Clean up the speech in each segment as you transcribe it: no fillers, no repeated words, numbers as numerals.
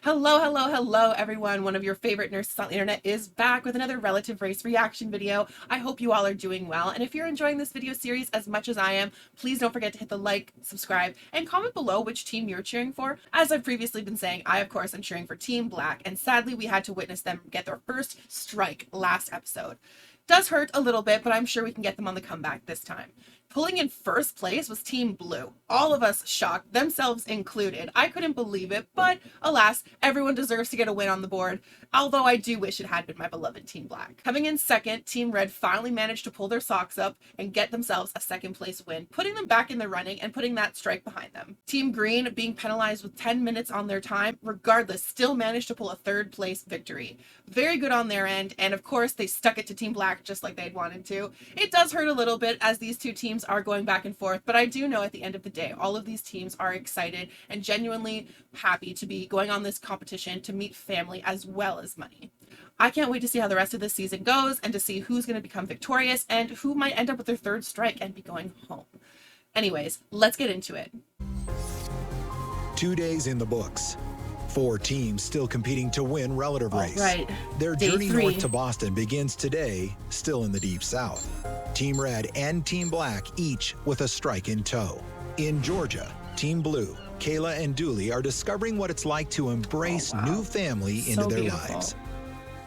Hello, hello, hello, everyone. One of your favorite nurses on the internet is back with another relative race reaction video. I hope you all are doing well. And if you're enjoying this video series as much as I am, please don't forget to hit the like, subscribe, and comment below which team you're cheering for. As I've previously been saying, I, of course, am cheering for Team Black, and sadly, we had to witness them get their first strike last episode. Does hurt a little bit, but I'm sure we can get them on the comeback this time. Pulling in first place was Team Blue. All of us shocked, themselves included. I couldn't believe it, but alas, everyone deserves to get a win on the board, although I do wish it had been my beloved Team Black. Coming in second, Team Red finally managed to pull their socks up and get themselves a second place win, putting them back in the running and putting that strike behind them. Team Green, being penalized with 10 minutes on their time, regardless, still managed to pull a third place victory. Very good on their end, and of course, they stuck it to Team Black just like they'd wanted to. It does hurt a little bit as these two teams are going back and forth, but I do know at the end of the day, all of these teams are excited and genuinely happy to be going on this competition to meet family as well as money. I can't wait to see how the rest of this season goes and to see who's going to become victorious and who might end up with their third strike and be going home. Anyways, let's get into it. 2 days in the books. 4 teams still competing to win relative race. Right. Their Day journey 3. north to Boston begins today, still in the Deep South. Team Red and Team Black each with a strike in tow. In Georgia, Team Blue, Kayla and Dooley are discovering what it's like to embrace new family into their lives.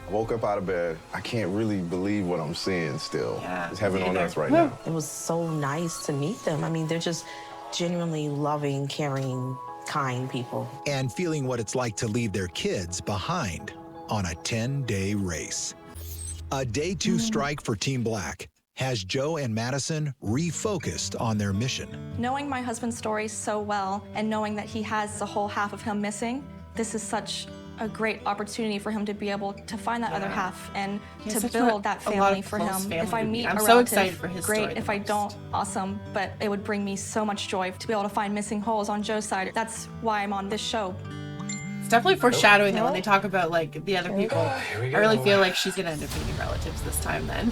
I woke up out of bed. I can't really believe what I'm seeing still. Yeah, it's heaven on earth right Woo. now. It was so nice to meet them. I mean, they're just genuinely loving, caring, kind people. And feeling what it's like to leave their kids behind on a 10-day race. A day 2 strike for Team Black has Joe and Madison refocused on their mission. Knowing my husband's story so well and knowing that he has the whole half of him missing, this is such a great opportunity for him to be able to find that other half and to build that family for him. If I meet I'm a so relative, excited for his great. story. If I don't, awesome. But it would bring me so much joy to be able to find missing holes on Joe's side. That's why I'm on this show. It's definitely foreshadowing that when they talk about like the other people. I really feel like she's gonna end up meeting relatives this time then.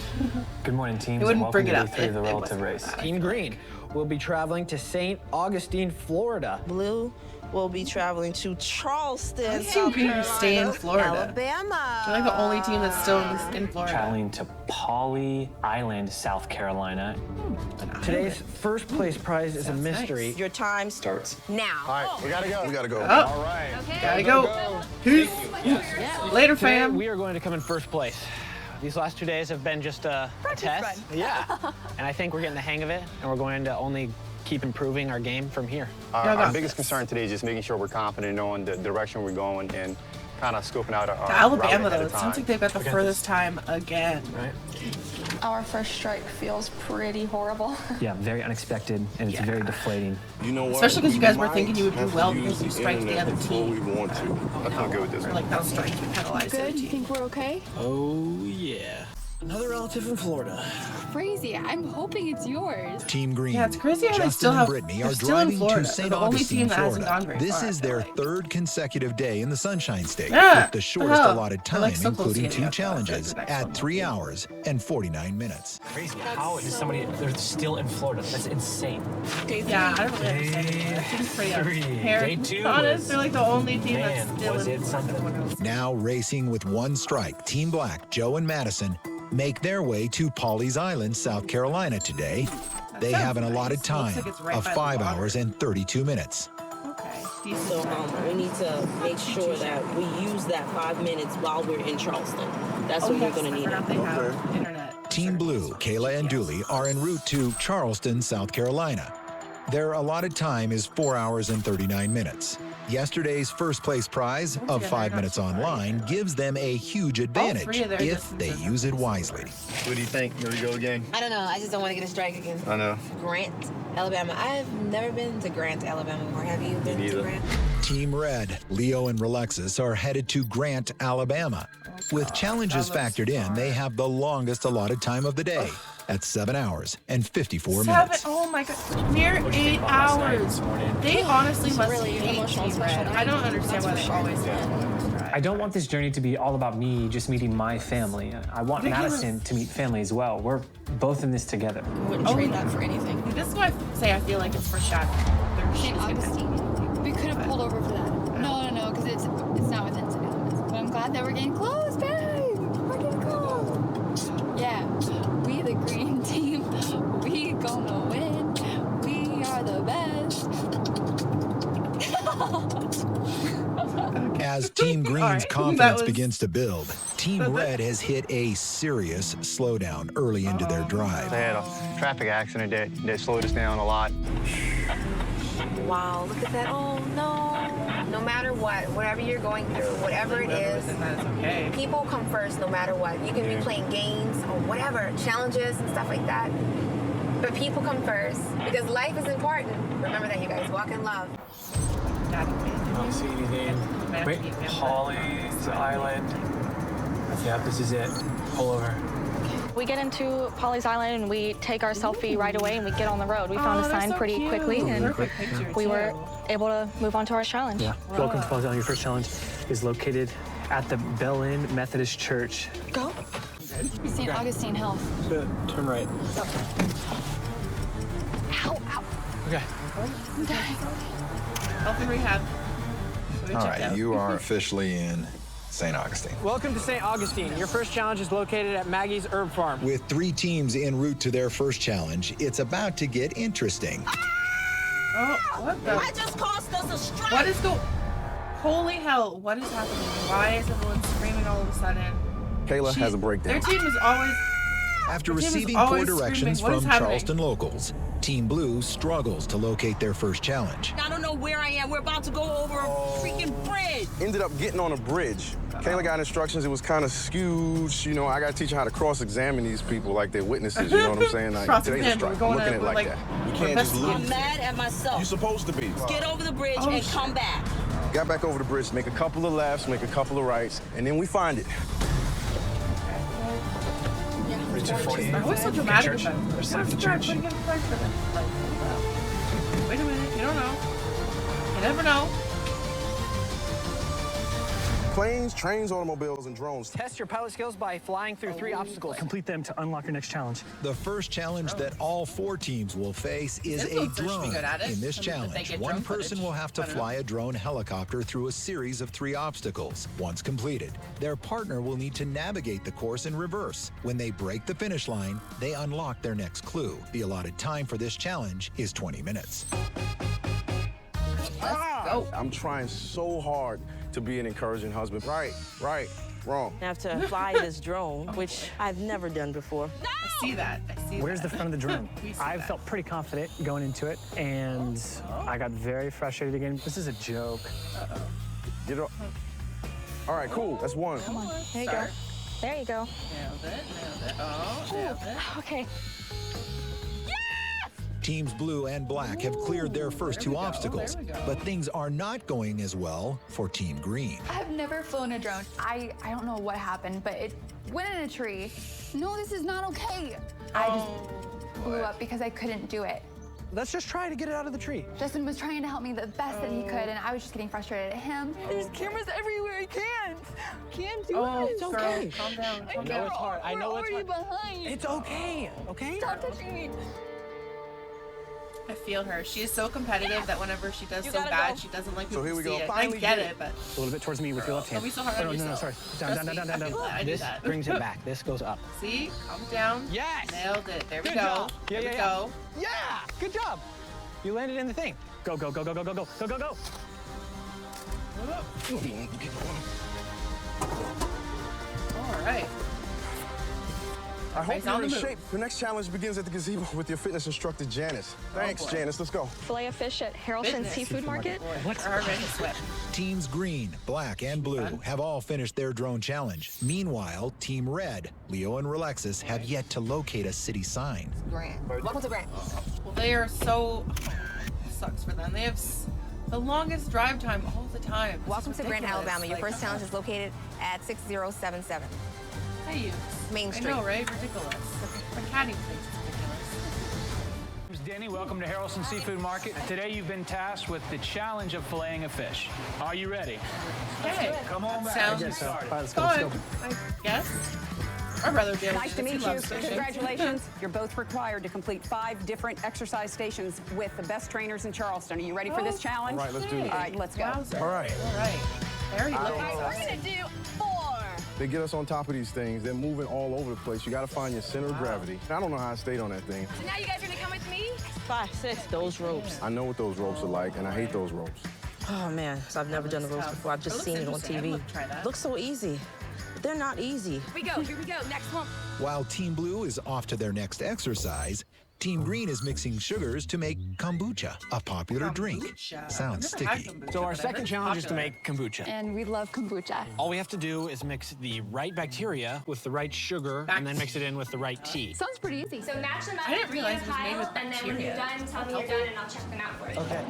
Good morning, teams. It wouldn't bring it up Day 3 of the if it relative wasn't race. for that. Team Green will be traveling to St. Augustine, Florida. Blue will be traveling to Charleston, Team South Green Carolina, stay in Florida. Alabama. They're like the only team that's still in Florida. Traveling to Polly Island, South Carolina. Today's first place prize is a Sounds mystery. nice. Your time starts now. All right, we gotta go. We gotta go. Oh. All right. Gotta go. Peace. Later, Today, fam. we are going to come in first place. These last 2 days have been just a test. Yeah. And I think we're getting the hang of it, and we're going to only keep improving our game from here. Our biggest concern today is just making sure we're confident knowing the direction we're going and kind of scoping out our To Alabama, route though, ahead it of time. sounds like they've got the furthest time again. Right? Our first strike feels pretty horrible. Yeah, very unexpected, and it's very deflating. You know what? Especially 'cause you guys were might thinking you would do have to well use because you the striked the internet other before team. we want to. I feel good with this Or one. like how strikes would penalize the other Good? You team. think we're okay? Oh, yeah. Another relative from Florida. Crazy. I'm hoping it's yours. Team Green, Yeah, it's crazy how they Justin still and have. Brittany They're are still in driving Florida. to They're St. the only Augustine, team that hasn't Florida. gone very This far, is I feel their like. 3rd consecutive day in the Sunshine State, Yeah. with the shortest Oh, allotted they're, time, like, so close to including getting 2 up, though. I feel like challenges the next at one 3 will be. hours and 49 minutes. Crazy. How is somebody, they're still in Florida? That's insane. Yeah, I don't really understand it. That seems pretty unfair. Day To 2 be honest, was- they're like the only team man, that's still was in it Florida. something. Everyone else- Now racing with 1 strike, Team Black, Joe and Madison, make their way to Pawleys Island, South Carolina today. They sounds have an allotted nice. time Looks like it's right of by the 5 water. hours and 32 minutes. Okay, decent. So we need to make sure that we use that 5 minutes while we're in Charleston. That's what we're yes, going to I need. forgot they have internet. Team Blue, Kayla and Dooley, are en route to Charleston, South Carolina. Their allotted time is 4 hours and 39 minutes. Yesterday's first place prize of again, 5 they're not minutes too far online either. gives them a huge advantage three of their if they distances use it are wisely. What do you think? Here we go again. I don't know. I just don't want to get a strike again. I know. Grant, Alabama. I've never been to Grant, Alabama before. Have you been to neither. Grant? Team Red, Leo and Relexis are headed to Grant, Alabama. With challenges that looks factored in, far. they have the longest allotted time of the day at 7 hours and 54 Seven, minutes. oh my god, near What'd you 8 think about last night, hours. this morning? They honestly It's must really hate emotional, Team Red. special I don't night. understand why That's they for always sure. win. I don't want this journey to be all about me just meeting my family. I want Ridiculous. Madison to meet family as well. We're both in this together. Wouldn't trade that for anything. This is why I say I feel like it's foreshadowing. St. Augustine. We could have pulled over for that. No, because it's not glad that we're getting close, babe. We're getting close. Yeah, we the green team. We gonna win. We are the best. As Team Green's confidence begins to build, Team Red has hit a serious slowdown early into their drive. They had a traffic accident that slowed us down a lot. Wow, look at that. Oh, no. No matter what, whatever you're going through, whatever it is, people come first no matter what. You can be playing games or whatever, challenges and stuff like that. But people come first because life is important. Remember that, you guys. Walk in love. I don't see anything. Wait, Polly's Island. Yep, this is it. Pull over. We get into Polly's Island and we take our selfie right away and we get on the road. We found a sign pretty quickly and we were able to move on to our challenge. Yeah. Welcome to Polly's Island. Your first challenge is located at the Bellin Methodist Church. Go. St. Augustine Health. Turn right. Ow, ow. Okay. I'm dying. Health and rehab. All right, you are officially in St. Augustine. Welcome to St. Augustine. Your first challenge is located at Maggie's Herb Farm. With 3 teams en route to their first challenge, it's about to get interesting. Oh, what the? I just cost us a strike. What is going? Holy hell! What is happening? Why is everyone screaming all of a sudden? Kayla has a breakdown. Their team is always. After their team is receiving always poor directions screaming. What from is happening? Charleston locals, Team Blue struggles to locate their first challenge. I don't know where I am. We're about to go over a freaking bridge. Ended up getting on a bridge. Kayla got instructions. It was kind of skewed. You know, I got to teach her how to cross-examine these people like they're witnesses. You know what I'm saying? Like, today's a strike. I'm looking at it like that. You can't just lose. I'm mad at myself. You're supposed to be. Get over the bridge and come back. Got back over the bridge, make a couple of lefts, make a couple of rights, and then we find it. I'm always so dramatic about it. Wait a minute, you don't know. You never know. Planes, trains, automobiles, and drones. Test your pilot skills by flying through 3 obstacles. Complete them to unlock your next challenge. The first challenge that all 4 teams will face is a drone. In this challenge, one person will have to fly a drone helicopter through a series of 3 obstacles. Once completed, their partner will need to navigate the course in reverse. When they break the finish line, they unlock their next clue. The allotted time for this challenge is 20 minutes. I'm trying so hard to be an encouraging husband. Right, wrong. I have to fly this drone, which I've never done before. I see that. Where's the front of the drone? I that. felt pretty confident going into it, and I got very frustrated again. This is a joke. Get it. All right, cool. That's 1. Come on. There you go. There you go. Nailed it. Oh, nailed it. Okay. Teams Blue and Black have cleared their first 2 obstacles, but things are not going as well for Team Green. I've never flown a drone. I don't know what happened, but it went in a tree. No, this is not okay. I just blew up because I couldn't do it. Let's just try to get it out of the tree. Justin was trying to help me the best that he could, and I was just getting frustrated at him. There's cameras everywhere. I can't do it. It's okay. Calm down. I know it's hard. I know it's hard. Behind. It's okay. Okay? Stop touching me. I feel her. She is so competitive that whenever she does so bad, she doesn't like people here to we see go. it. I Finally get did it, but A little bit towards me with your left hand. don't be so hard on No, yourself. sorry. Down. I do This that. brings it back. This goes up. See? Calm down. Yes! Nailed it. There we Good go. job. There we Yeah. go. Yeah! Good job. You landed in the thing. Go. All right. I hope Everybody's on you're in the move. shape. The next challenge begins at the gazebo with your fitness instructor, Janice. Thanks, Janice. Let's go. Fillet of fish at Harrelson Seafood Market. What's our ready to sweat? Teams Green, Black, and Blue have all finished their drone challenge. Meanwhile, Team Red, Leo and Relexis, have yet to locate a city sign. Grant. Welcome to Grant. Well, they are so... sucks for them. They have the longest drive time all the time. This Welcome is to Grant, ridiculous. Alabama. Your Like, first challenge is located at 6077. Hey, you. Main Street. I know, right? Ridiculous. My catting place is ridiculous. Name's Danny. Welcome to Harrelson Seafood Market. Today you've been tasked with the challenge of filleting a fish. Are you ready? Hey, Come on back. sounds Let's go. Let's fun, go. I guess. Our brother did. Nice to meet you. Congratulations. You're both required to complete 5 different exercise stations with the best trainers in Charleston. Are you ready for this challenge? All right, let's do this. All right, let's go. Wowzer. All right. All right. Very I don't looking. know. We're gonna do 4 They get us on top of these things. They're moving all over the place. You got to find your center of gravity. I don't know how I stayed on that thing. So now you guys are gonna come with me? 5, 6, those ropes. I know what those ropes are like, and I hate those ropes. Oh, man, so I've never done the ropes before. I've just seen it on TV. Looks so easy. But they're not easy. Here we go, next one. While Team Blue is off to their next exercise, Team Green is mixing sugars to make kombucha, a popular drink. Sounds sticky. So our second challenge is to make kombucha. And we love kombucha. All we have to do is mix the right bacteria with the right sugar and then mix it in with the right tea. Sounds pretty easy. So match them up. I didn't realize it was made with and then when you're bacteria. done, tell me you're done and I'll check them out for you. Okay.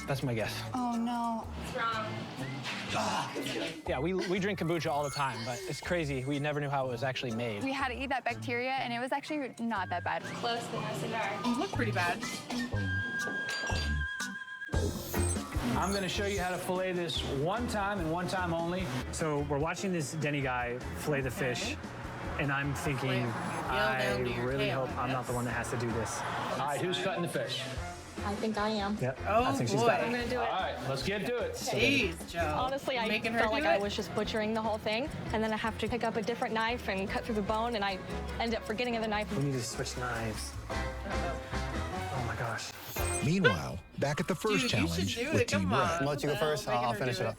That's my guess. Oh no. It's wrong. Yeah, we drink kombucha all the time, but it's crazy. We never knew how it was actually made. We had to eat that bacteria and it was actually not that bad. Close, but no cigar. You look pretty bad. I'm gonna show you how to fillet this one time and one time only. So we're watching this Denny guy fillet the fish, and I'm thinking, I really hope I'm not the one that has to do this. All right, who's cutting the fish? I think I am. Yep. Oh, I think she's boy. got it. I'm gonna do it. All right, let's get to it. Jeez, Joe. Honestly, I Making her felt do like it? I was just butchering the whole thing, and then I have to pick up a different knife and cut through the bone, and I end up forgetting the knife. We need to switch knives. Oh my gosh. Meanwhile, back at the first Dude, you should challenge do with it. Team Come Red. on. Let you go first. I'll finish it up.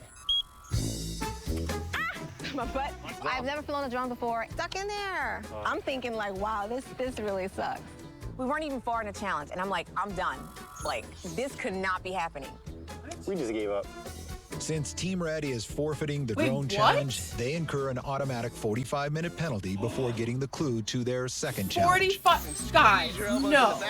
My butt. I've never flown a drone before. Stuck in there. I'm thinking like, wow, this really sucks. We weren't even far in the challenge, and I'm like, I'm done. Like, this could not be happening. We just gave up. Since Team Red is forfeiting the Wait, drone what? challenge, they incur an automatic 45-minute penalty before getting the clue to their second challenge. 45, guys, no.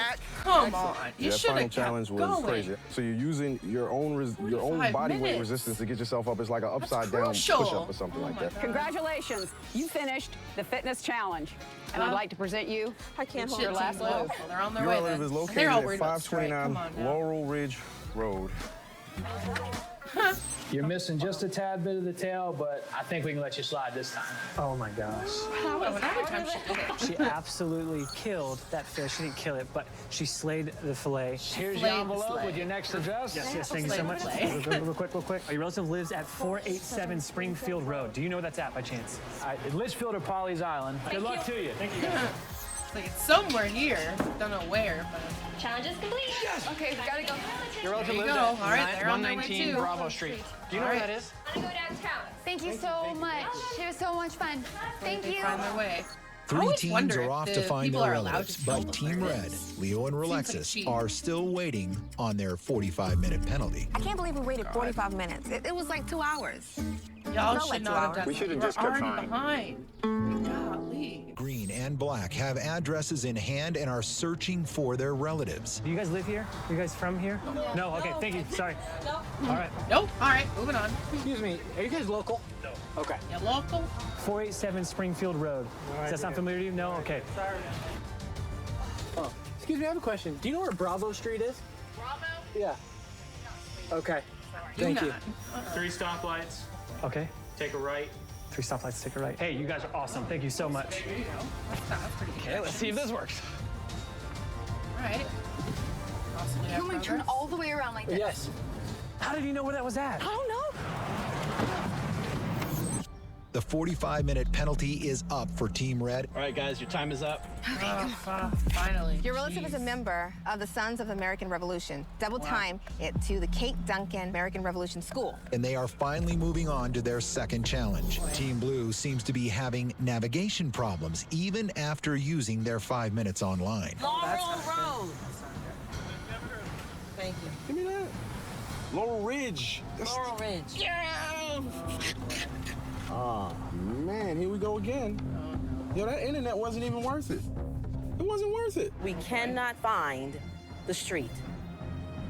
Come on. You That should final have challenge kept was going. crazy. So you're using your own 5 body weight minutes. resistance to get yourself up. It's like an upside down crucial. push-up or something Oh like my that. God. Congratulations, you finished the fitness challenge. And I'd like to present you I can't hold your it. last Well, move. they're on their Your way relative then. is And located they're all at worried about strike. Come 529 on now. Laurel Ridge Road. You're missing just a tad bit of the tail, but I think we can let you slide this time. Oh my gosh. Every time she did it. She absolutely killed that fish. She didn't kill it, but she slayed the fillet. Here's Flayed your the envelope slay. with your next address. Yes, thank you so much. Real quick. Your relative lives at 487 Springfield Road. Do you know where that's at by chance? Litchfield or Polly's Island. Good luck to you. Thank you. It's like it's somewhere here. Don't know where, but Challenge is complete. Okay, we gotta go. Your relative There you lives go. at All right, they're on their way 119 too. Bravo Street. Do you know where that is? I'm gonna go downtown. Thank you so much. It was so much fun. Thank They you. find their way. I 3 always teams wonder are if off the to find people their are allowed relatives, to film but Team where it Red, is. Leo and Seems like Relexis, cheating. are still waiting on their 45-minute penalty. I can't believe we waited 45 minutes. It was like 2 hours. Y'all Felt should like 2 not have hours. done We that. should have You were just kept already trying. behind. Golly. Green and Black have addresses in hand and are searching for their relatives. Do you guys live here? You guys from here? No. Okay. Thank you. Sorry. No. All right. Nope. All right, moving on. Excuse me. Are you guys local? No. Okay. You local? 487 Springfield Road. Does that sound familiar to you? No. Okay. Sorry. Oh, excuse me. I have a question. Do you know where Bravo Street is? Bravo? Yeah. Okay. Do Thank not. you. 3 stoplights. Okay. Take a right. 3 stoplights. Take a right. Hey, you guys are awesome. Thank you so much. There you go. That's pretty good. Okay. Let's see if this works. All right. Awesome. Can we turn all the way around like this? Yes. How did you know where that was at? I don't know. The 45-minute penalty is up for Team Red. All right, guys. Your time is up. Finally. Your relative is a member of the Sons of the American Revolution. Double time it to the Kate Duncan American Revolution School. And they are finally moving on to their second challenge. Team Blue seems to be having navigation problems even after using their 5 minutes online. Laurel Road. Thank you. Give me that. Laurel Ridge. Laurel Ridge. Oh, man, here we go again. Yo, that internet wasn't even worth it. It wasn't worth it. We cannot find the street.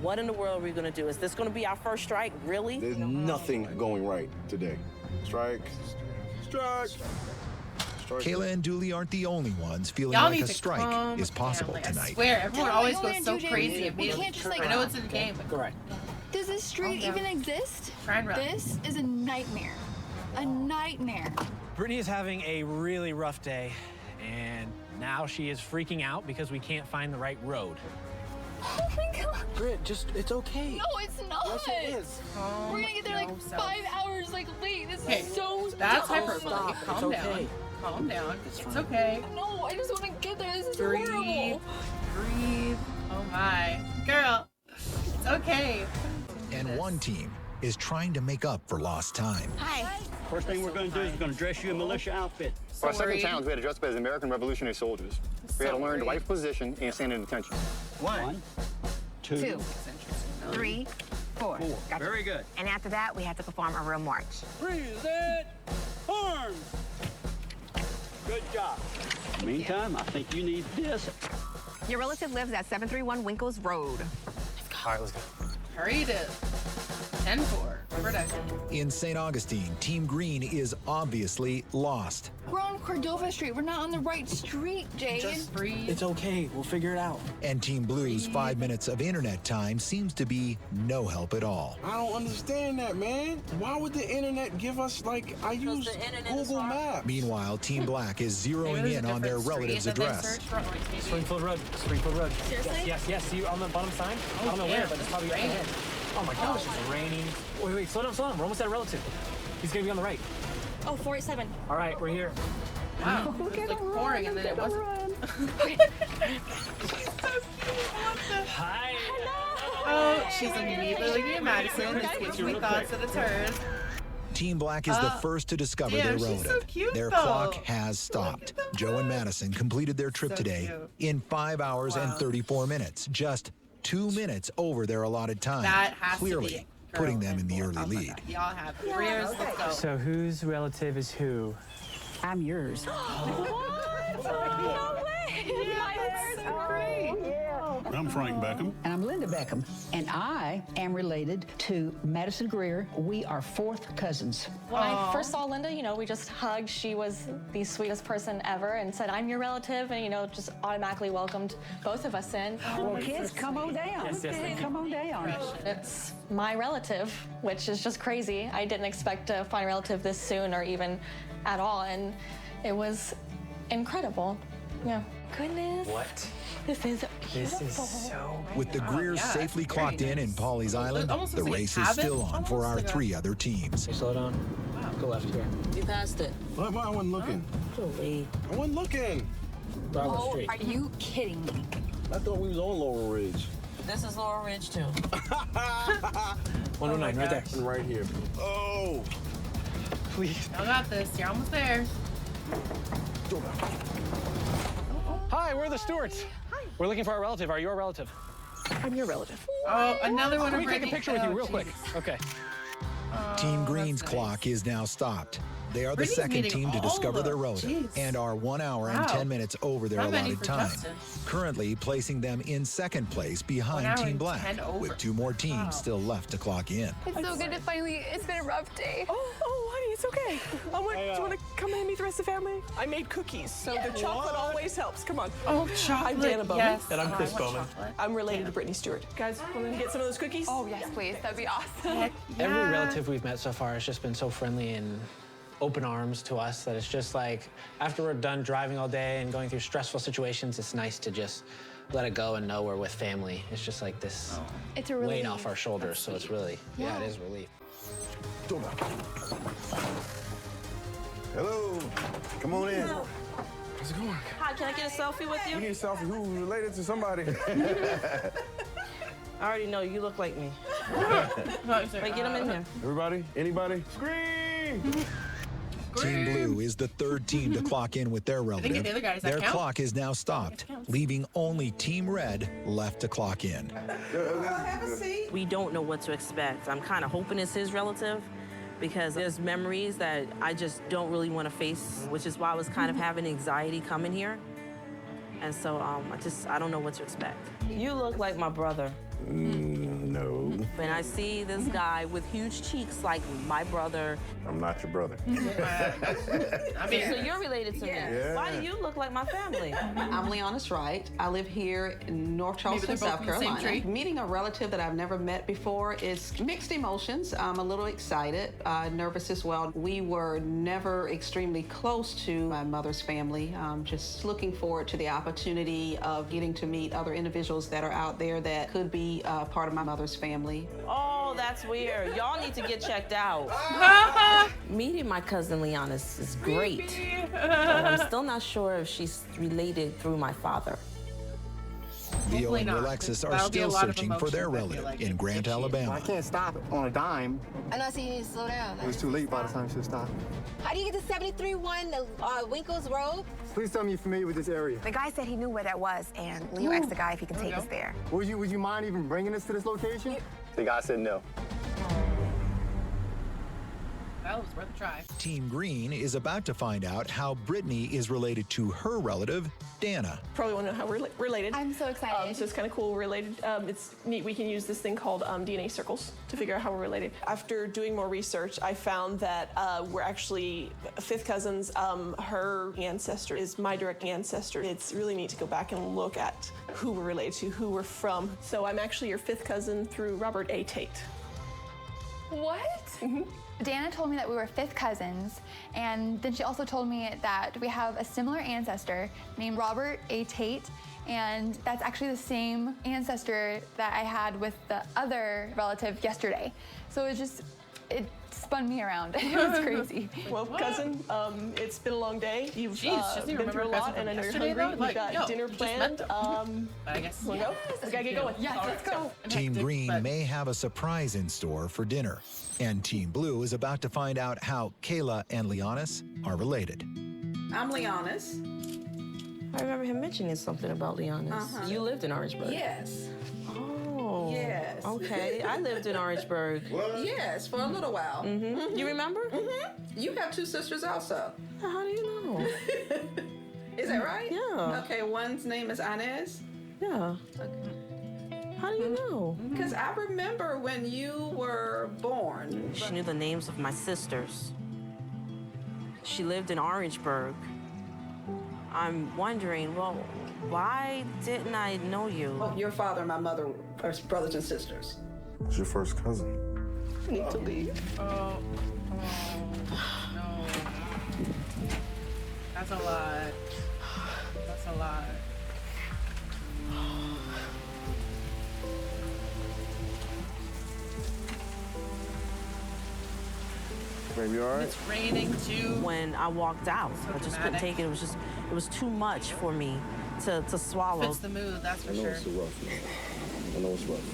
What in the world are we gonna do? Is this gonna be our first strike? Really? There's nothing going right today. Strike. Strike. Strike. Kayla and Dooley aren't the only ones feeling Y'all like need a to strike calm is possible down. tonight. I swear, everyone always Hold goes on, so Judy. crazy We immediately. can't just, like- I know it's in the game, but Correct. Does this street Calm down. even exist? Try and run. This is a nightmare. A nightmare. Brittany is having a really rough day, and now she is freaking out because we can't find the right road. Oh my god. Britt, it's okay. No, it's not. Yes, it is. We're gonna get there like 5 hours like late. This is so That's dumb. hyperbole. Calm down. Calm down. It's okay. No, I just want to get there. This is Breathe. horrible. Breathe. Oh my. Girl, it's okay. And one team is trying to make up for lost time. Hi. First thing we're going to do is we're going to dress you in militia outfit. For our second challenge, we had to dress up as American Revolutionary soldiers. We had to learn the right position and stand in attention. 1, 2, 3, 4. Gotcha. Very good. And after that, we had to perform a real march. Present arms. Good job. Meantime, I think you need this. Your relative lives at 731 Winkles Road. All right, let's go. Hurry to 10-4. In St. Augustine, Team Green is obviously lost. We're on Cordova Street. We're not on the right street, Jade. Just breathe. It's okay. We'll figure it out. And Team Blue's 5 minutes of internet time seems to be no help at all. I don't understand that, man. Why would the internet give us, like, I use Google Maps? Meanwhile, Team Black is zeroing in on their relative's address. Springfield Road. Springfield Road. Seriously? Yes. See you on the bottom sign? I don't know where, but it's probably ahead. Oh my gosh, it's raining. Wait, slow down. We're almost at a relative. He's gonna be on the right. Oh, 487. All right, we're here. Wow, it was like pouring and then it wasn't. Hi. Oh, she's immediately looking at Madison, just giving me thoughts that it's hers. Team Black is the first to discover their relative. So cute, their clock has stopped. Joe and Madison completed their trip today in 5 hours and 34 minutes, just 2 minutes over their allotted time. That has clearly to be putting them in the early lead. Y'all have careers. Let's go. So whose relative is who? I'm yours. What? No way. That's so great. I'm Frank Beckham. And I'm Linda Beckham. And I am related to Madison Greer. We are fourth cousins. When I first saw Linda, we just hugged. She was the sweetest person ever and said, I'm your relative, and, just automatically welcomed both of us in. Well, kids, come on down. Yes, come on down. It's my relative, which is just crazy. I didn't expect to find a relative this soon or even at all, and it was incredible. Yeah. Goodness. What? This is beautiful. This is so With the Greers safely clocked in Polly's Island, the race is still on for our 3 other teams. Hey, slow down. Go left here. You passed it. Why I wasn't looking? I wasn't looking. Oh, are you kidding me? I thought we was on Laurel Ridge. This is Laurel Ridge, too. 109, right there. And right here. Oh! Please. Y'all got this. You're almost there. Hi, we're the Stewarts. Hi. We're looking for our relative. Are you our relative? I'm your relative. Oh, another one. Can we take a picture with you real quick? Okay. Team Green's clock is now stopped. They are the second team to discover their relative and are 1 hour and 10 minutes over their allotted time, currently placing them in second place behind Team Black, with 2 more teams still left to clock in. It's so good to finally, it's been a rough day. Oh, honey, it's okay. Do you want to come and meet the rest of the family? I made cookies, so the chocolate always helps. Come on. Oh, chocolate. I'm Dana Bowman. Yes. And I'm Chris Bowman. I'm related to Brittany Stewart. Guys, want to get some of those cookies? Oh, yes, please. That'd be awesome. Every relative we've met so far has just been so friendly and open arms to us that it's just like, after we're done driving all day and going through stressful situations, it's nice to just let it go and know we're with family. It's just like this It's a relief. weight off our shoulders, so it's really, yeah, it is relief. Hello. Come on in. How's it going? Hi, can I get a selfie with you? You need a selfie. Who related to somebody? I already know you look like me. Wait, get him in here. Everybody? Anybody? Scream! Team Blue is the 3rd team to clock in with their relative. Their clock is now stopped, leaving only Team Red left to clock in. Have a seat. We don't know what to expect. I'm kind of hoping it's his relative because there's memories that I just don't really want to face, which is why I was kind of having anxiety coming here. And so I don't know what to expect. You look like my brother. No. and I see this guy with huge cheeks like my brother. I'm not your brother. I mean, so you're related to me. Yeah. Why do you look like my family? I'm Leonis Wright. I live here in North Charleston, South Carolina. Meeting a relative that I've never met before is mixed emotions. I'm a little excited, nervous as well. We were never extremely close to my mother's family. Just looking forward to the opportunity of getting to meet other individuals that are out there that could be part of my mother's family. Oh, that's weird. Y'all need to get checked out. Meeting my cousin Leonis is great, but I'm still not sure if she's related through my father. Leo and Alexis are still searching for their relative in Grant, Alabama. I can't stop on a dime. I know, so you need to slow down. It was too late by the time she stopped. How do you get to 73-1 Winkles Road? Please tell me you're familiar with this area. The guy said he knew where that was, and Leo asked the guy if he can take us there. Would you mind even bringing us to this location? The guy said no. Well, it was worth a try. Team Green is about to find out how Brittany is related to her relative, Dana. Probably want to know how we're related. I'm so excited. So it's kind of cool. We're related. It's neat. We can use this thing called DNA circles to figure out how we're related. After doing more research, I found that we're actually fifth cousins. Her ancestor is my direct ancestor. It's really neat to go back and look at who we're related to, who we're from. So I'm actually your fifth cousin through Robert A. Tate. What? Mm-hmm. Dana told me that we were fifth cousins, and then she also told me that we have a similar ancestor named Robert A. Tate, and that's actually the same ancestor that I had with the other relative yesterday. So it spun me around. It was crazy. Well, cousin, it's been a long day. You've Jeez, been through a lot, and I know you're hungry. We've got dinner planned. I guess. Wanna go? We gotta get going. Yeah, let's go. Team Green may have a surprise in store for dinner. And Team Blue is about to find out how Kayla and Leonis are related. I'm Leonis. I remember him mentioning something about Leonis. You lived in Orangeburg. Yes. Oh. Yes. Okay, I lived in Orangeburg. Yes, for a little while. Mm-hmm. You remember? Mm-hmm. You have two sisters also. How do you know? Is that right? Yeah. Okay, one's name is Inez. Yeah. Okay. How do you know? Because I remember when you were born. She knew the names of my sisters. She lived in Orangeburg. I'm wondering, well, why didn't I know you? Well, your father and my mother are brothers and sisters. It's your first cousin. I need to leave. Oh, no. That's a lot. That's a lot. Baby, you all right? It's raining too. When I walked out, I just couldn't take it. It was too much for me to swallow. Fits the mood, that's for sure. It's rough, man. I know it's rough.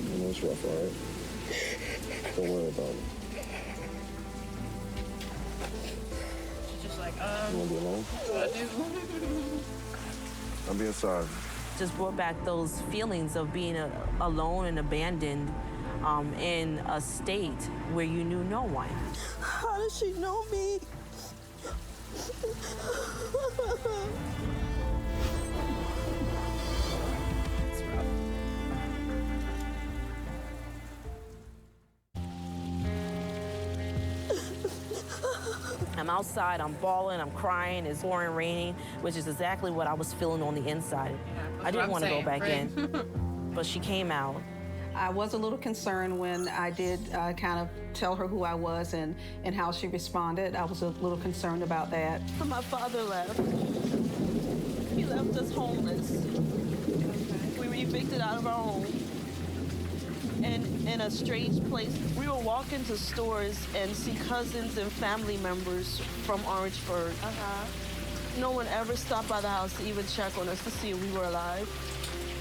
I know it's rough, all right? Don't worry about it. She's just like, You wanna be alone? what do I do? I'll be inside. Just brought back those feelings of being alone and abandoned in a state where you knew no one. How does she know me? I'm outside, I'm bawling, I'm crying, it's pouring, raining, which is exactly what I was feeling on the inside. I didn't want to go back in, but she came out. I was a little concerned when I did kind of tell her who I was and how she responded. I was a little concerned about that. When my father left, he left us homeless. We were evicted out of our home. And in a strange place, we were walking to stores and see cousins and family members from Orangeburg. No one ever stopped by the house to even check on us to see if we were alive.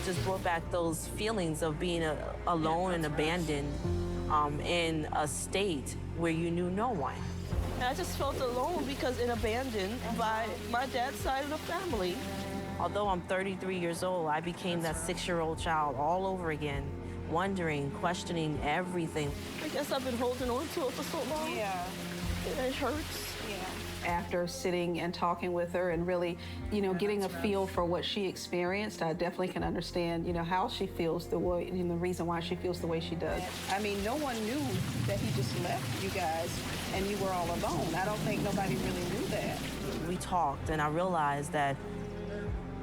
Just brought back those feelings of being alone and abandoned in a state where you knew no one. And I just felt alone and abandoned by my dad's side of the family. Although I'm 33 years old, I became that 6-year-old child all over again, wondering, questioning everything. I guess I've been holding on to it for so long. Yeah. It hurts. Yeah. After sitting and talking with her and really, getting a feel for what she experienced, I definitely can understand, how she feels the way, and the reason why she feels the way she does. I mean, no one knew that he just left you guys and you were all alone. I don't think nobody really knew that. We talked, and I realized that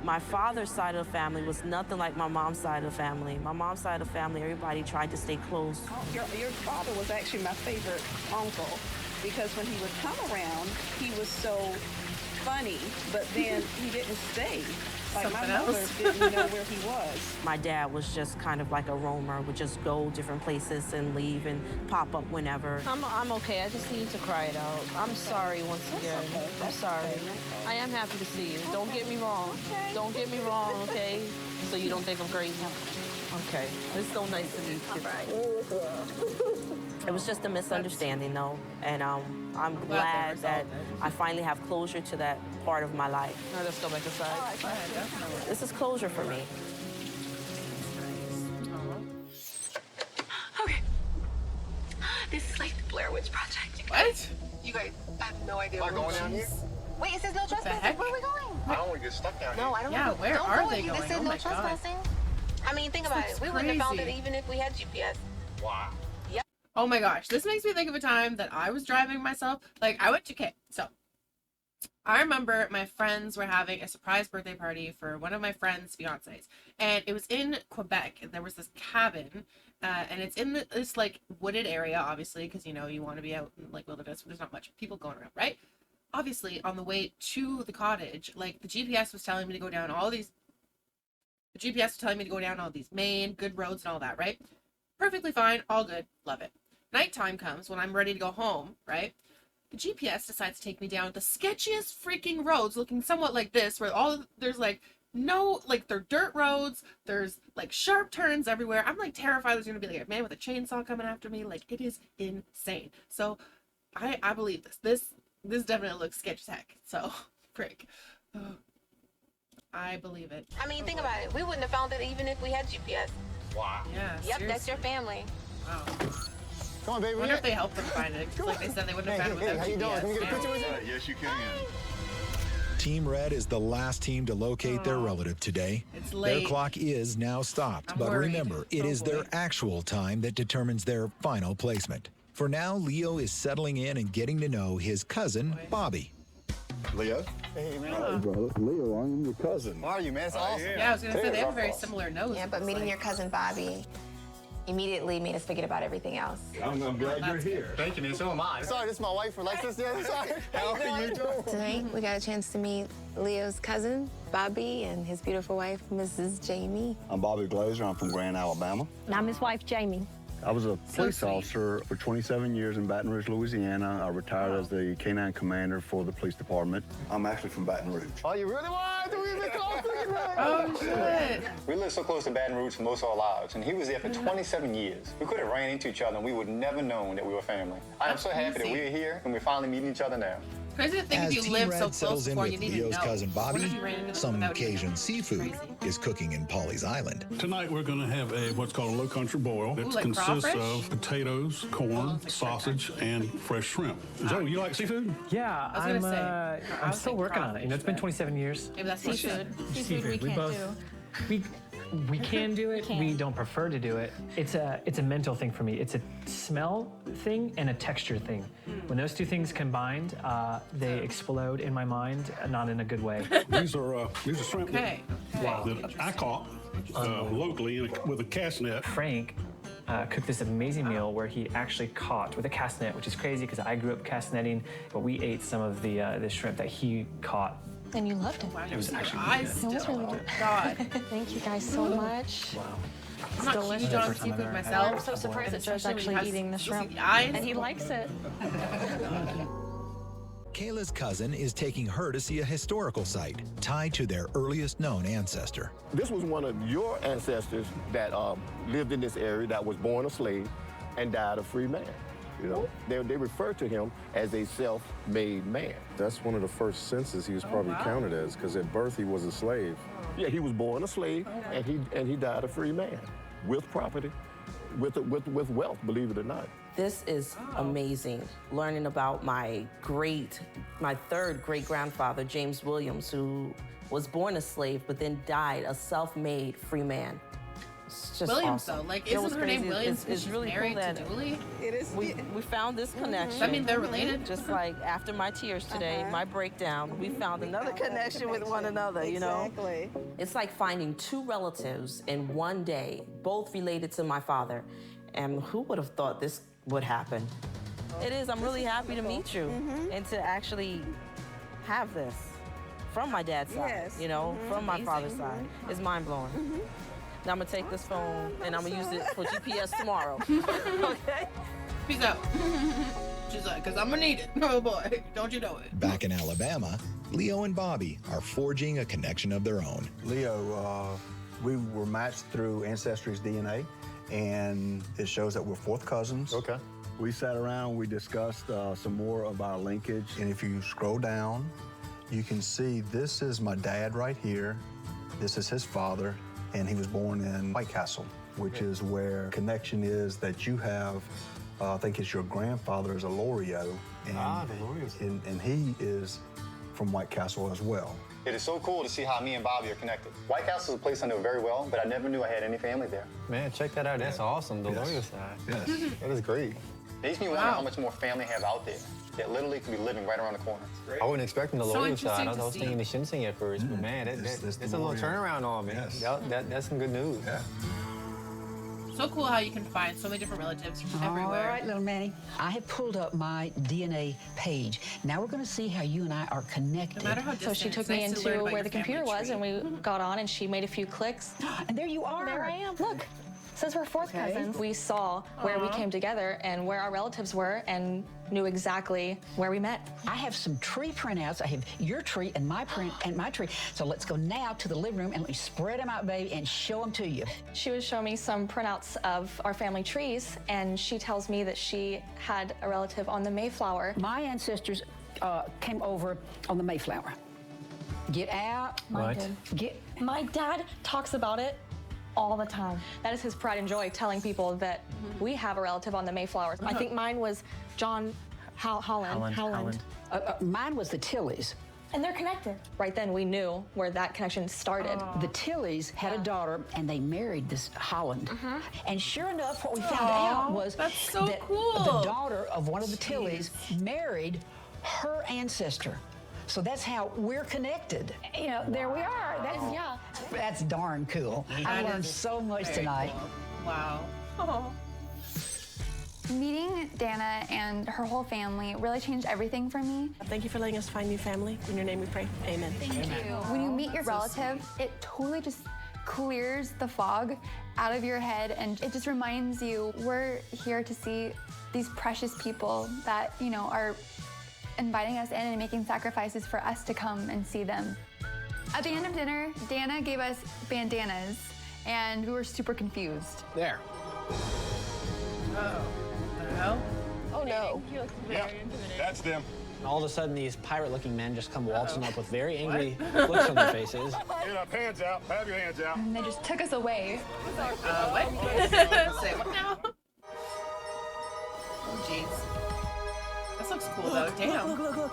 my father's side of the family was nothing like my mom's side of the family. My mom's side of the family, everybody tried to stay close. Your father was actually my favorite uncle, because when he would come around, he was so funny, but then he didn't stay. Like my mother didn't know where he was. My dad was just kind of like a roamer, would just go different places and leave and pop up whenever. I'm okay. I just need to cry it out. I'm sorry once again. I'm sorry. I am happy to see you. Don't get me wrong. Don't get me wrong, okay? So you don't think I'm crazy. Okay. It's so nice to meet you. It was just a misunderstanding, though, and I'm glad that I finally have closure to that part of my life. All right, let's go back inside. This is closure for me. Okay. This is like the Blair Witch Project. What? You guys, I have no idea. Am I going down here? Wait, it says no trespassing. Where are we going? I don't want to get stuck down here. No, I don't Yeah, want to. where Don't are go they if you going? just said Oh no my God. trespassing. I mean, think about it. We wouldn't have found it even if we had GPS. Wow. Yep. Oh my gosh, this makes me think of a time that I was driving myself. Like, I went to so I remember my friends were having a surprise birthday party for one of my friends' fiancés, and it was in Quebec, and there was this cabin, and it's in this like wooded area, obviously, because you want to be out in like wilderness where there's not much people going around, right? Obviously, on the way to the cottage, like the GPS was telling me to go down all these. The GPS was telling me to go down all these main good roads and all that, right? Perfectly fine, all good, love it. Nighttime comes when I'm ready to go home, right? The GPS decides to take me down the sketchiest freaking roads, looking somewhat like this, where there's like no, like they're dirt roads, there's like sharp turns everywhere. I'm like terrified there's gonna be like a man with a chainsaw coming after me. Like, it is insane. So I believe this. This definitely looks sketch as heck. So frick. I believe it. I mean, think about it. We wouldn't have found it even if we had GPS. Wow. Yeah. Yep, seriously. that's your family. Wow. Come on, baby. I wonder if they helped them find it. Like they said they wouldn't have found it without How you doing? GPS. Can we get a picture with you? Yes, you can. Team Red is the last team to locate their relative today. It's late. Their clock is now stopped, I'm but worried. remember, it is their actual time that determines their final placement. For now, Leo is settling in and getting to know his cousin, Bobby. Leo? Hey, man. Hey, brother. Leo, I'm your cousin. How are you, man? It's awesome. Yeah, I was gonna say they have a very similar nose. Yeah, but meeting your cousin Bobby immediately made us forget about everything else. I'm glad you're here. Thank you, man. So am I. Sorry, this is my wife, Alexis. Yeah, sorry. How are you doing? Tonight, we got a chance to meet Leo's cousin, Bobby, and his beautiful wife, Mrs. Jamie. I'm Bobby Glazer. I'm from Grand, Alabama. And I'm his wife, Jamie. I was a police officer for 27 years in Baton Rouge, Louisiana. I retired as the K-9 commander for the police department. I'm actually from Baton Rouge. Oh, you really want to? We've been close to you, man. Oh, shit. We lived so close to Baton Rouge for most of our lives, and he was there for 27 years. We could have ran into each other, and we would never known that we were family. I am so happy that we're here, and we're finally meeting each other now. Crazy to think As if you Team live Red so close settles in before with you didn't even Leo's know. cousin What Bobby, if you ran into them some without even Cajun knowing? seafood Crazy. is cooking in Polly's Island. Tonight we're going to have what's called a low country boil. It like consists crawfish? of potatoes, corn, sausage, and fresh shrimp. Joe, you like seafood? Yeah, I was gonna say, I I'm was still thinking working on it. You know, it's been 27 years. Maybe that's Seafood. Seafood. We can't do. We can do it. can. We don't prefer to do it. It's a mental thing for me. It's a smell thing and a texture thing. When those two things combined, they explode in my mind, not in a good way. These are shrimp Okay. that I caught locally with a cast net. Frank cooked this amazing meal where he actually caught with a cast net, which is crazy because I grew up cast netting, but we ate some of the shrimp that he caught. And you loved it. It was actually Eyes really good. still. Oh, God. Thank you guys so much. Wow. I'm not huge on First time seafood I've ever had myself. I'm so surprised that Joe's Especially when actually you eating the have shrimp. the eyes. And he likes it. Kayla's cousin is taking her to see a historical site tied to their earliest known ancestor. This was one of your ancestors that lived in this area, that was born a slave and died a free man. You know, they refer to him as a self-made man. That's one of the first census he was probably counted as, because at birth he was a slave. Yeah, he was born a slave, and he died a free man with property with wealth, believe it or not. This is amazing. Learning about my third great-grandfather, James Williams, who was born a slave but then died a self-made free man. It's just Williams, awesome. though, like, isn't her name Williams? It's really married cool that to Dooley. It is. We found this connection. I mean, they're related. Just like after my tears today, my breakdown, we found another connection with one another. You know. Exactly. It's like finding two relatives in one day, both related to my father, and who would have thought this would happen? It is. I'm really happy to meet you and to actually have this from my dad's side. You know, from my father's side. It's mind blowing. Now I'm gonna take this phone and I'm gonna use it for GPS tomorrow. Okay? Peace out. She's like, because I'm gonna need it. Oh boy, don't you know it? Back in Alabama, Leo and Bobby are forging a connection of their own. Leo, we were matched through Ancestry's DNA, and it shows that we're fourth cousins. Okay. We sat around, we discussed some more of our linkage, and if you scroll down, you can see this is my dad right here. This is his father, and he was born in White Castle, which is where connection is that you have. I think it's your grandfather is a Lorio, and he is from White Castle as well. It is so cool to see how me and Bobby are connected. White Castle is a place I know very well, but I never knew I had any family there. Man, check that out. That's awesome, the Lorio side. Yes. That is great. It makes me wonder how much more family I have out there that literally could be living right around the corner. I wasn't expecting the So Lorio interesting side. I to was see. thinking the Shinseng at first, but man, that's a little turnaround on me. Yes. That's some good news. Yeah. So cool how you can find so many different relatives from everywhere. All right, little Manny. I have pulled up my DNA page. Now we're going to see how you and I are connected. No matter how So she distant, took it's me nice to into learn about where your the computer family was, tree. and we got on, and she made a few clicks. And there you are. There I am. Look. Says we're fourth Okay. cousins. We saw where we came together and where our relatives were and knew exactly where we met. I have some tree printouts. I have your tree and my print and my tree. So let's go now to the living room and let me spread them out, baby, and show them to you. She was showing me some printouts of our family trees, and she tells me that she had a relative on the Mayflower. My ancestors came over on the Mayflower. Get out. My dad talks about it all the time. That is his pride and joy, telling people that we have a relative on the Mayflower. I think mine was John Howland. Mine was the Tilleys. And they're connected. Right then, we knew where that connection started. The Tilleys had a daughter, and they married this Holland. And sure enough, what we found out was that the daughter of one of the Tilleys married her ancestor. So that's how we're connected. You know, there we are. That's darn cool. I learned so much tonight. Cool. Wow. Meeting Dana and her whole family really changed everything for me. Thank you for letting us find new family. In your name we pray. Amen. Thank you. When you meet your relative, it totally just clears the fog out of your head, and it just reminds you we're here to see these precious people that, you know, are inviting us in and making sacrifices for us to come and see them. At the end of dinner, Dana gave us bandanas, and we were super confused. There. Oh no. Yeah, that's them. And all of a sudden, these pirate-looking men just come waltzing up with very angry looks on their faces. Get up, hands out. Have your hands out. And they just took us away. What? Say what now? Oh, jeez. This looks cool, though. Damn. Look.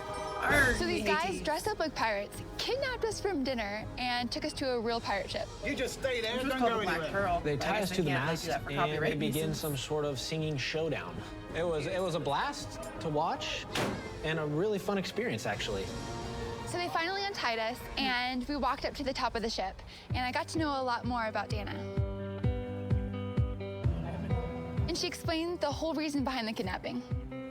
So these guys dressed up like pirates, kidnapped us from dinner, and took us to a real pirate ship. You just stay there. This was Don't called go the Black anywhere. Pearl. They tie us to the can't, mast, do that for and copyright they begin reasons. some sort of singing showdown. It was a blast to watch, and a really fun experience, actually. So they finally untied us, and we walked up to the top of the ship, and I got to know a lot more about Dana. And she explained the whole reason behind the kidnapping.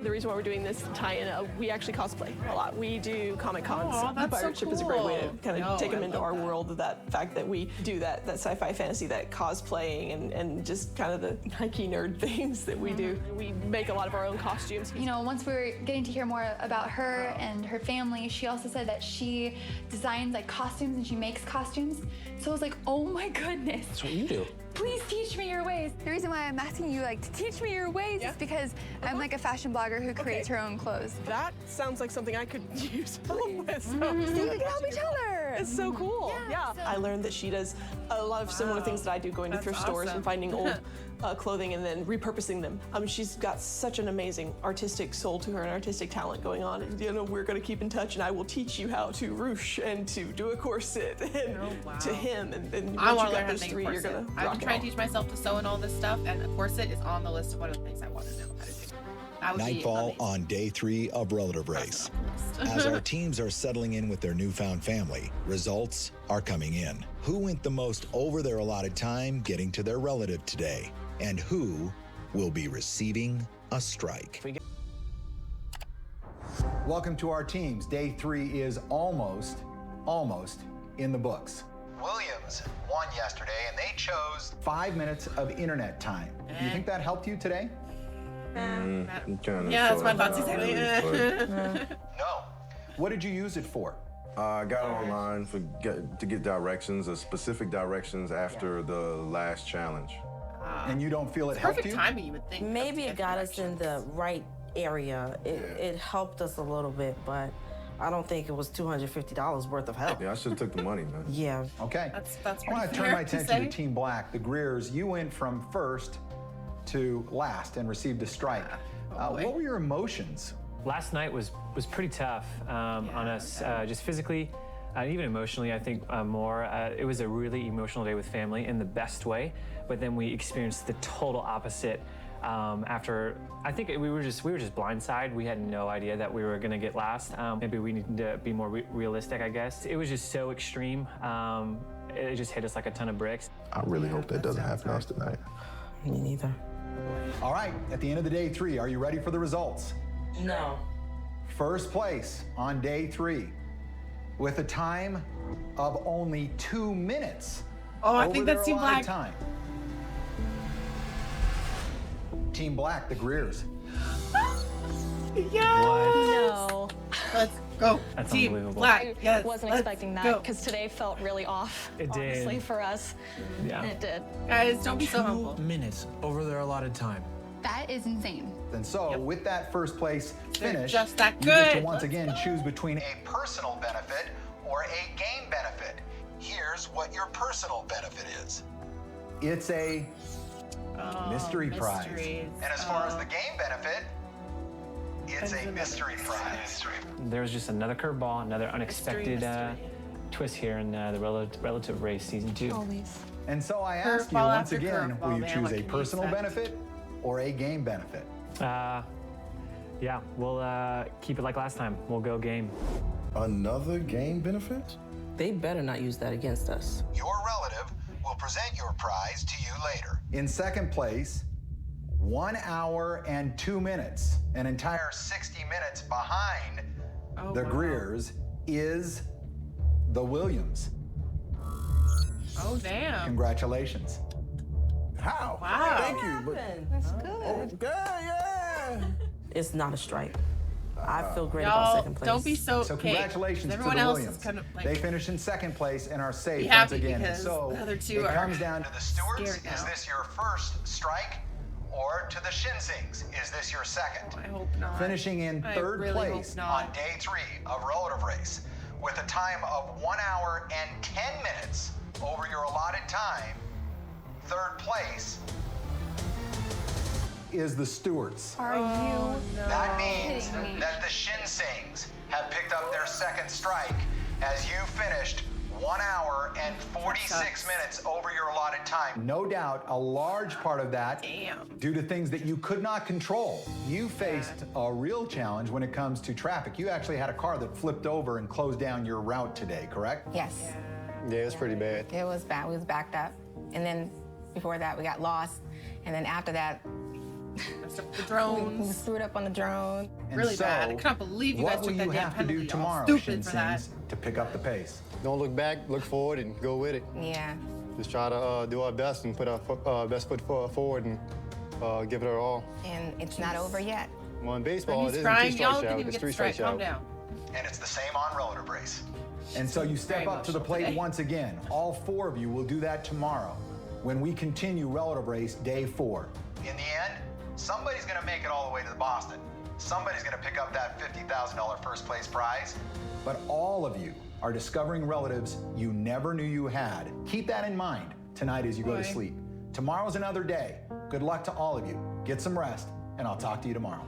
The reason why we're doing this tie-in, we actually cosplay a lot. We do Comic Cons. Aw, that's The pirate so ship is a great way to cool. kind of No, take them I into love our that. world. That fact that we do that sci-fi fantasy, that cosplaying, and just kind of the Nike nerd things that we do. We make a lot of our own costumes. You know, once we were getting to hear more about her and her family, she also said that she designs like costumes and she makes costumes. So I was like, oh my goodness. That's what you do. Please teach me your ways. The reason why I'm asking you like to teach me your ways is because I'm like a fashion blogger who creates her own clothes. That sounds like something I could use help with. So. So we can help each other. her. It's so cool. Yeah. I learned that she does a lot of similar things that I do, going to thrift stores and finding old clothing and then repurposing them. She's got such an amazing artistic soul to her and artistic talent going on. And, you know, we're going to keep in touch, and I will teach you how to ruche and to do a corset and to hem. And then I once want you to got learn how those to make three, a you're corset. going to I've rock been it trying all. to teach myself to sew and all this stuff, and a corset is on the list of one of the things I want to know how to do. That would be Nightfall amazing. on day 3 of Relative Race. As our teams are settling in with their newfound family, results are coming in. Who went the most over their allotted time getting to their relative today? And who will be receiving a strike? Welcome to our teams. Day 3 is almost in the books. Williams won yesterday, and they chose 5 minutes of internet time. Do you think that helped you today? Yeah, that's my thoughts exactly. No. What did you use it for? I got online to get directions, specific directions after the last challenge. And you don't feel it helped Perfect you? timing, you would think. Maybe it got us in the right area. It helped us a little bit, but I don't think it was $250 worth of help. Yeah, I should have took the money, man. Yeah. Okay. That's I want to turn my attention to Team Black. The Greers, you went from first to last and received a strike. What were your emotions? Last night was pretty tough on us, just physically, even emotionally. I think more. It was a really emotional day with family in the best way, but then we experienced the total opposite. After, I think we were just blindsided. We had no idea that we were gonna get last. Maybe we need to be more realistic, I guess. It was just so extreme. It just hit us like a ton of bricks. I really hope that doesn't happen to us tonight. Me neither. All right, at the end of the day 3, are you ready for the results? No. First place on day 3 with a time of only 2 minutes. Oh, I over think their that's Team allotted Black. Time. Team Black, the Greers. Yeah. No. Let's go. That's Team unbelievable. Black. Yes. I wasn't let's expecting that go. because today felt really off, It did. honestly, for us. Yeah. It did. Guys, don't be so 2 humble. minutes over their allotted time. That is insane. And so, with that first place finish, just that you get to good. once Let's again choose between a personal benefit or a game benefit. Here's what your personal benefit is. It's a mystery prize. And as far as the game benefit, it's a mystery prize. There was just another curveball, another unexpected twist here in the relative race season 2. Always. And so I ask you Curveball once after again, curveball, will you man. choose What a can you personal expect? benefit or a game benefit? Yeah, we'll keep it like last time. We'll go game. Another game benefit? They better not use that against us. Your relative will present your prize to you later. In second place, 1 hour and 2 minutes, an entire 60 minutes behind the Greers, is the Williams. Oh, damn. Congratulations. How? Wow. Thank you. But, That's good. yeah. It's not a strike. I feel great about Y'all, second place. don't be so. So okay, congratulations to everyone the else Williams. is kind of like. They finished in second place and are safe Be once happy again. And because so the other two it are comes down to the stewards. scared now. Is this your first strike? Or to the Shinsings, is this your second? I hope not. Finishing in I third really place hope not. on day 3 of Relative Race with a time of 1 hour and 10 minutes over your allotted time. Third place is the Stewards. Are you That means kidding me? that the Shinsings have picked up their second strike as you finished 1 hour and 46 minutes over your allotted time. No doubt a large part of that due to things that you could not control. You faced a real challenge when it comes to traffic. You actually had a car that flipped over and closed down your route today, correct? Yes. Yeah, it's pretty bad. It was bad. We was backed up. And then before that, we got lost. And then after that, the drones. We screwed up on the drone. And Really so, bad. I cannot believe you guys what will took that you damn have to penalty. do Y'all tomorrow, stupid for that. Shinsings, to pick up the pace? Don't look back, look forward, and go with it. Yeah. Just try to do our best and put our best foot forward and give it our all. And it's not over yet. Well, in baseball, it He's isn't crying. 2 Y'all strikes didn't out. even It's get 3 the strike. strikes Calm out. down. And it's the same on Relative Race. And so you step Very up to the emotional plate today. once again. All 4 of you will do that tomorrow when we continue Relative Race Day 4. In the end, somebody's going to make it all the way to Boston. Somebody's going to pick up that $50,000 first place prize. But all of you are discovering relatives you never knew you had. Keep that in mind tonight as you go to sleep. Tomorrow's another day. Good luck to all of you. Get some rest, and I'll talk to you tomorrow.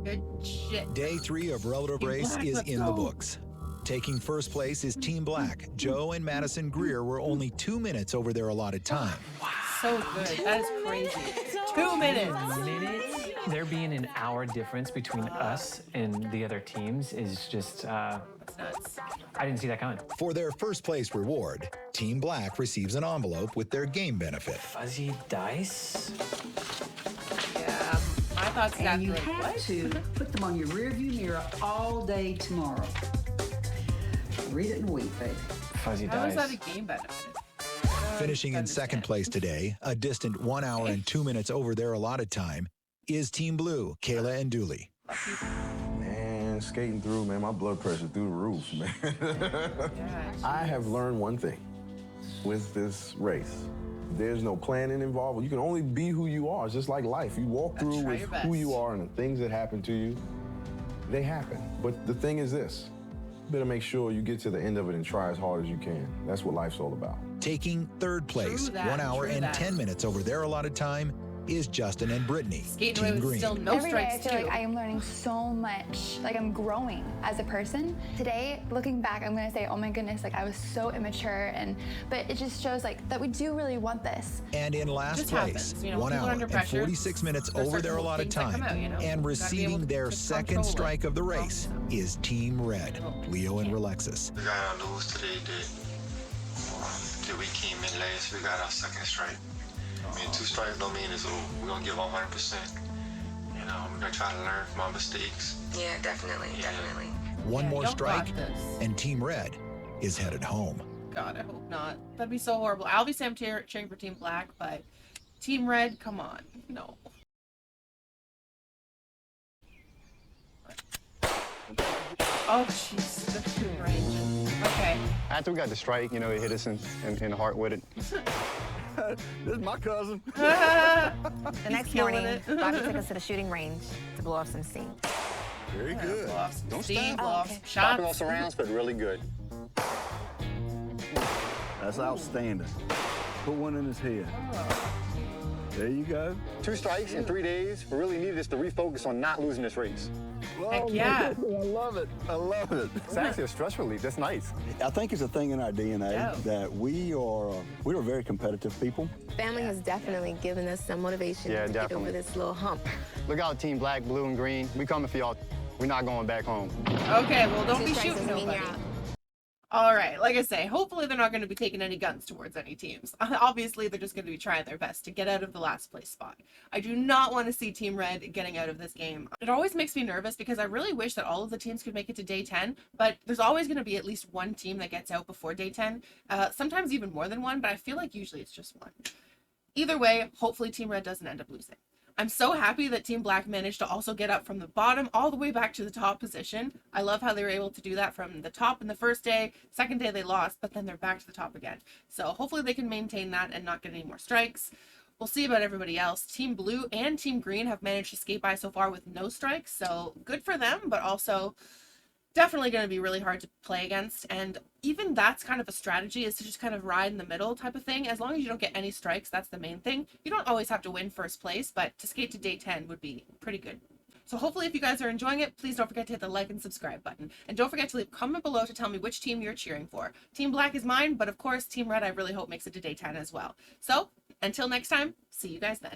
Good shit. Day 3 of Relative Race is in the books. Taking first place is Team Black. Joe and Madison Greer were only 2 minutes over their allotted time. Wow. So good. That is crazy. 2 minutes. There being an hour difference between us and the other teams is just, That's nuts. I didn't see that coming. For their first place reward, Team Black receives an envelope with their game benefit. Fuzzy dice? Yeah, I thought exactly. And you have to put them on your rearview mirror all day tomorrow. Read it in a week, baby. Fuzzy How dice. is that a game benefit? Finishing in second place today, a distant 1 hour and 2 minutes over their allotted time, is Team Blue, Kayla and Dooley. Man, skating through, man, my blood pressure through the roof, man. I have learned one thing with this race. There's no planning involved. You can only be who you are. It's just like life. You walk through with who you are, and the things that happen to you, they happen. But the thing is this. You better make sure you get to the end of it and try as hard as you can. That's what life's all about. Taking third place, 1 hour and 10 minutes over their allotted time, is Justin and Brittany, Team Green. Still no Every day I strikes feel too. like I am learning so much. Like I'm growing as a person. Today, looking back, I'm gonna say, oh my goodness, like I was so immature, but it just shows like that we do really want this. And in last place, happens, you know, 1 people hour under and pressure, 46 minutes there's over certain their allotted things that time, come out, you know? and You gotta be receiving able their to second control it. strike of the race is Team Red, Leo and Relexis. We got our news today that we came in last. We got our second strike. I mean, 2 strikes don't mean it's over. We're gonna give 100%. You know, we're gonna try to learn from our mistakes. Yeah, definitely, definitely. One more y'all strike, got this. and Team Red is headed home. God, I hope not. That'd be so horrible. Obviously, I'm cheering for Team Black, but Team Red, come on. No. Oh, jeez. The shooting range. Okay. After we got the strike, you know, it hit us in the heart with it. This is my cousin. The next killing morning, it. Bobby took us to the shooting range to blow off some steam. Very good. Don't Steve, stop. blow off some Popping off shots. some rounds, but really good. That's outstanding. Put one in his head. There you go. 2 strikes in 3 days. We really needed us to refocus on not losing this race. Heck yeah. I love it. I love it. It's actually a stress relief. That's nice. I think it's a thing in our DNA Yeah. that we are very competitive people. Family has definitely given us some motivation Yeah, to get definitely. over this little hump. Look out, Team Black, Blue, and Green. We coming for y'all. We're not going back home. Okay, well, don't 2 be strikes shooting doesn't mean nobody. you're out. All right, like I say, hopefully they're not going to be taking any guns towards any teams. Obviously, they're just going to be trying their best to get out of the last place spot. I do not want to see Team Red getting out of this game. It always makes me nervous because I really wish that all of the teams could make it to day 10, but there's always going to be at least one team that gets out before day 10. Sometimes even more than one, but I feel like usually it's just one. Either way, hopefully Team Red doesn't end up losing. I'm so happy that Team Black managed to also get up from the bottom all the way back to the top position. I love how they were able to do that from the top in the first day. Second day they lost, but then they're back to the top again. So hopefully they can maintain that and not get any more strikes. We'll see about everybody else. Team Blue and Team Green have managed to skate by so far with no strikes, so good for them, but also definitely going to be really hard to play against. And even that's kind of a strategy, is to just kind of ride in the middle type of thing. As long as you don't get any strikes, that's the main thing. You don't always have to win first place, but to skate to day 10 would be pretty good. So hopefully if you guys are enjoying it, please don't forget to hit the like and subscribe button. And don't forget to leave a comment below to tell me which team you're cheering for. Team Black is mine, but of course Team Red I really hope makes it to day 10 as well. So until next time, see you guys then.